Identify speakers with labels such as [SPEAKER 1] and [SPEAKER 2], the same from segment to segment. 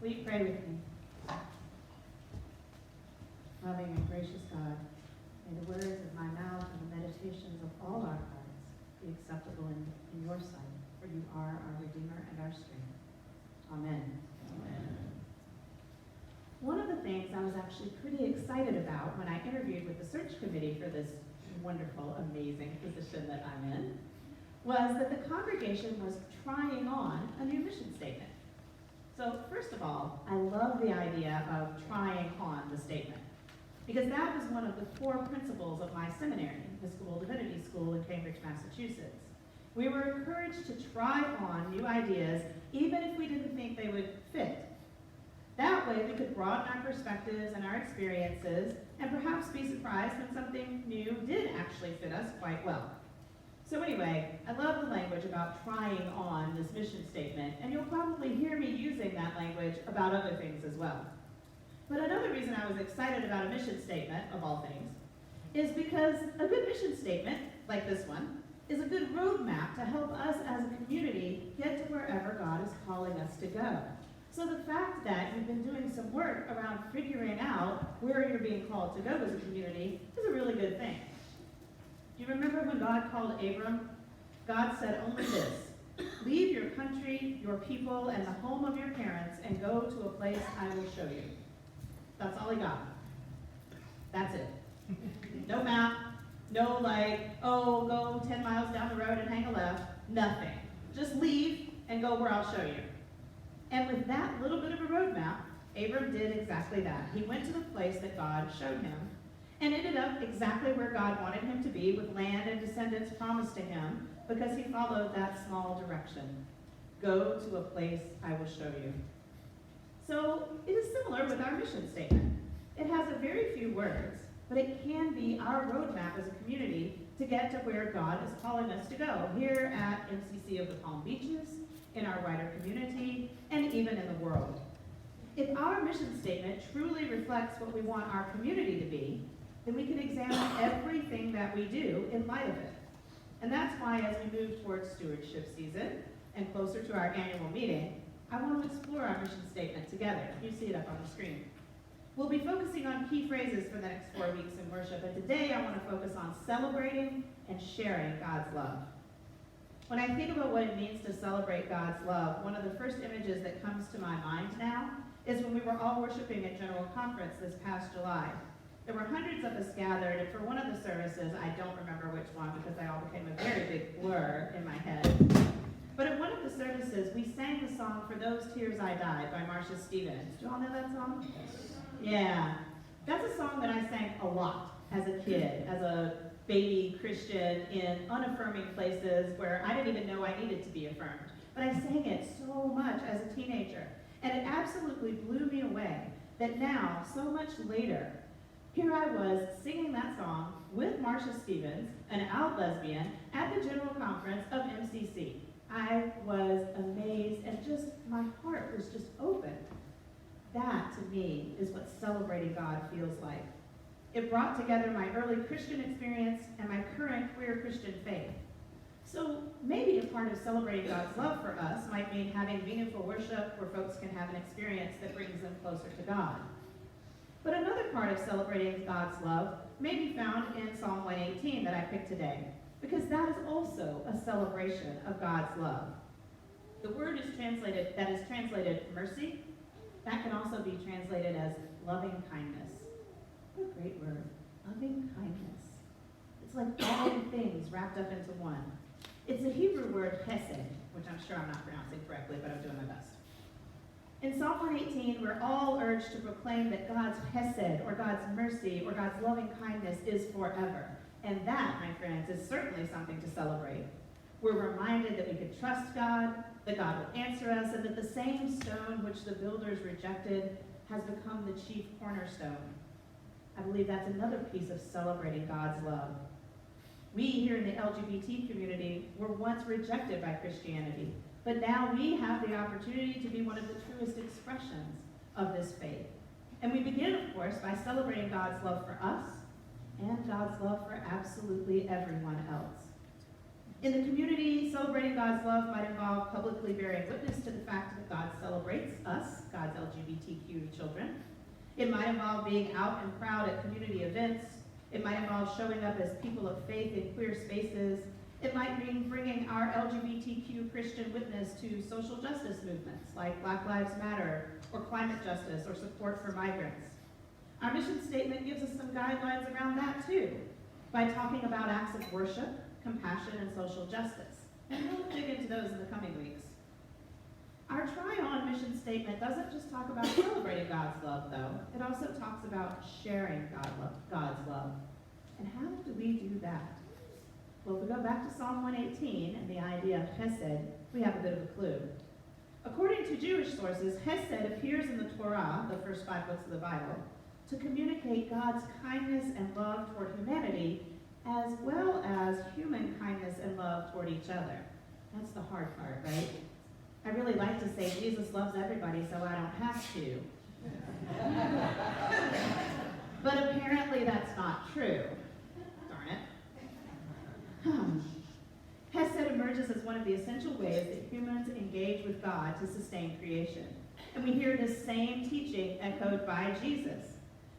[SPEAKER 1] Will you pray with me? Loving and gracious God, may the words of my mouth and the meditations of all our hearts be acceptable in your sight, for you are our Redeemer and our strength. Amen.
[SPEAKER 2] Amen.
[SPEAKER 1] One of the things I was actually pretty excited about when I interviewed with the search committee for this wonderful, amazing position that I'm in was that the congregation was trying on a new mission statement. So first of all, I love the idea of trying on the statement, because that was one of the core principles of my seminary, Episcopal Divinity School in Cambridge, Massachusetts. We were encouraged to try on new ideas, even if we didn't think they would fit. That way, we could broaden our perspectives and our experiences, and perhaps be surprised when something new did actually fit us quite well. So anyway, I love the language about trying on this mission statement, and you'll probably hear me using that language about other things as well. But another reason I was excited about a mission statement, of all things, is because a good mission statement, like this one, is a good roadmap to help us as a community get to wherever God is calling us to go. So the fact that you've been doing some work around figuring out where you're being called to go as a community is a really good thing. Do you remember when God called Abram? God said only this: leave your country, your people, and the home of your parents and go to a place I will show you. That's all he got. That's it. No map, no oh, go 10 miles down the road and hang a left. Nothing. Just leave and go where I'll show you. And with that little bit of a roadmap, Abram did exactly that. He went to the place that God showed him and ended up exactly where God wanted him to be, with land and descendants promised to him, because he followed that small direction. Go to a place I will show you. So it is similar with our mission statement. It has a very few words, but it can be our roadmap as a community to get to where God is calling us to go, here at MCC of the Palm Beaches, in our wider community, and even in the world. If our mission statement truly reflects what we want our community to be, then we can examine everything that we do in light of it. And that's why, as we move towards stewardship season and closer to our annual meeting, I want to explore our mission statement together. You see it up on the screen. We'll be focusing on key phrases for the next 4 weeks in worship, and today I want to focus on celebrating and sharing God's love. When I think about what it means to celebrate God's love, one of the first images that comes to my mind now is when we were all worshiping at General Conference this past July. There were hundreds of us gathered, and for one of the services, I don't remember which one because they all became a very big blur in my head. But at one of the services, we sang the song For Those Tears I Died by Marcia Stevens. Do you all know that song? Yeah. That's a song that I sang a lot as a kid, as a baby Christian in unaffirming places where I didn't even know I needed to be affirmed. But I sang it so much as a teenager, and it absolutely blew me away that now, so much later, here I was singing that song with Marcia Stevens, an out lesbian, at the General Conference of MCC. I was amazed, and just my heart was just open. That, to me, is what celebrating God feels like. It brought together my early Christian experience and my current queer Christian faith. So maybe a part of celebrating God's love for us might mean having meaningful worship where folks can have an experience that brings them closer to God. But another part of celebrating God's love may be found in Psalm 118 that I picked today, because that is also a celebration of God's love. The word is translated mercy. That can also be translated as loving kindness. What a great word, loving kindness. It's like all things wrapped up into one. It's the Hebrew word hesed, which I'm sure I'm not pronouncing correctly, but I'm doing my best. In Psalm 118, we're all urged to proclaim that God's hesed, or God's mercy, or God's loving kindness is forever. And that, my friends, is certainly something to celebrate. We're reminded that we can trust God, that God will answer us, and that the same stone which the builders rejected has become the chief cornerstone. I believe that's another piece of celebrating God's love. We here in the LGBT community were once rejected by Christianity, but now we have the opportunity to be one of the truest expressions of this faith. And we begin, of course, by celebrating God's love for us and God's love for absolutely everyone else. In the community, celebrating God's love might involve publicly bearing witness to the fact that God celebrates us, God's LGBTQ children. It might involve being out and proud at community events. It might involve showing up as people of faith in queer spaces. It might mean bringing our LGBTQ Christian witness to social justice movements like Black Lives Matter or climate justice or support for migrants. Our mission statement gives us some guidelines around that too, by talking about acts of worship, compassion, and social justice. And we'll dig into those in the coming weeks. Our try-on mission statement doesn't just talk about celebrating God's love, though. It also talks about sharing God's love. And how do we do that? Well, if we go back to Psalm 118 and the idea of Hesed, we have a bit of a clue. According to Jewish sources, Hesed appears in the Torah, the first 5 books of the Bible, to communicate God's kindness and love toward humanity, as well as human kindness and love toward each other. That's the hard part, right? I really like to say Jesus loves everybody, so I don't have to. But apparently that's not true. Darn it. Hesed emerges as one of the essential ways that humans engage with God to sustain creation. And we hear this same teaching echoed by Jesus,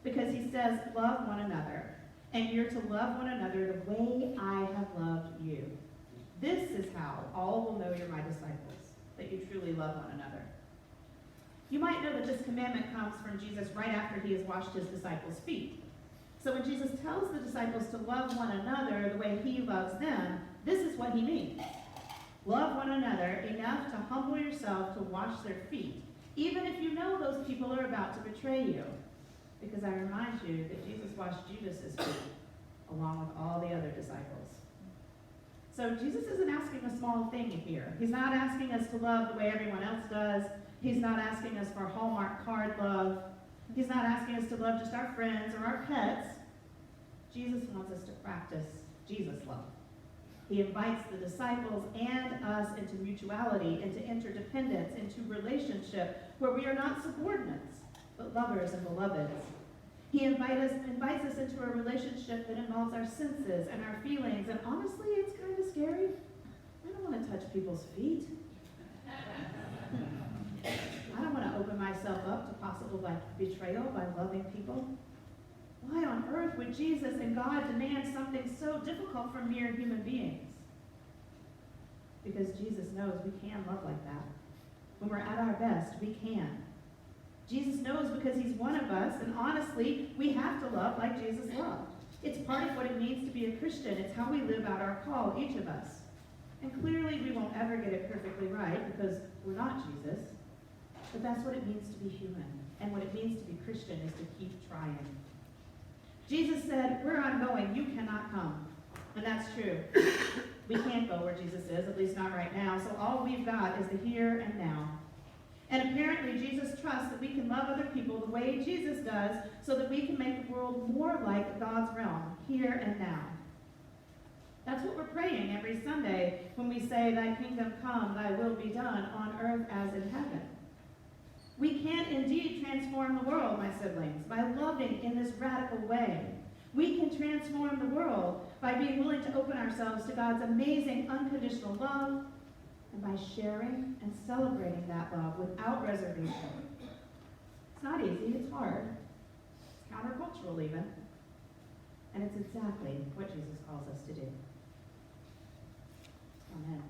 [SPEAKER 1] because he says, love one another, and you're to love one another the way I have loved you. This is how all will know you're my disciples, that you truly love one another. You might know that this commandment comes from Jesus right after he has washed his disciples' feet. So when Jesus tells the disciples to love one another the way he loves them, this is what he means. Love one another enough to humble yourself to wash their feet, even if you know those people are about to betray you. Because I remind you that Jesus washed Judas's feet, along with all the other disciples. So Jesus isn't asking a small thing here. He's not asking us to love the way everyone else does. He's not asking us for Hallmark card love. He's not asking us to love just our friends or our pets. Jesus wants us to practice Jesus love. He invites the disciples and us into mutuality, into interdependence, into relationship where we are not subordinates, but lovers and beloveds. He invites us into a relationship that involves our senses and our feelings, and honestly, it's kind of scary. I don't want to touch people's feet. I don't want to open myself up to possible betrayal by loving people. Why on earth would Jesus and God demand something so difficult from mere human beings? Because Jesus knows we can love like that. When we're at our best, we can. Jesus knows because he's one of us, and honestly, we have to love like Jesus loved. It's part of what it means to be a Christian. It's how we live out our call, each of us. And clearly, we won't ever get it perfectly right because we're not Jesus. But that's what it means to be human. And what it means to be Christian is to keep trying. Jesus said, where I'm going, you cannot come. And that's true. We can't go where Jesus is, at least not right now. So all we've got is the here and now. And apparently Jesus trusts that we can love other people the way Jesus does so that we can make the world more like God's realm, here and now. That's what we're praying every Sunday when we say, thy kingdom come, thy will be done on earth as in heaven. We can indeed transform the world, my siblings, by loving in this radical way. We can transform the world by being willing to open ourselves to God's amazing unconditional love and by sharing and celebrating that love without reservation. It's not easy, it's hard. It's countercultural even. And it's exactly what Jesus calls us to do. Amen.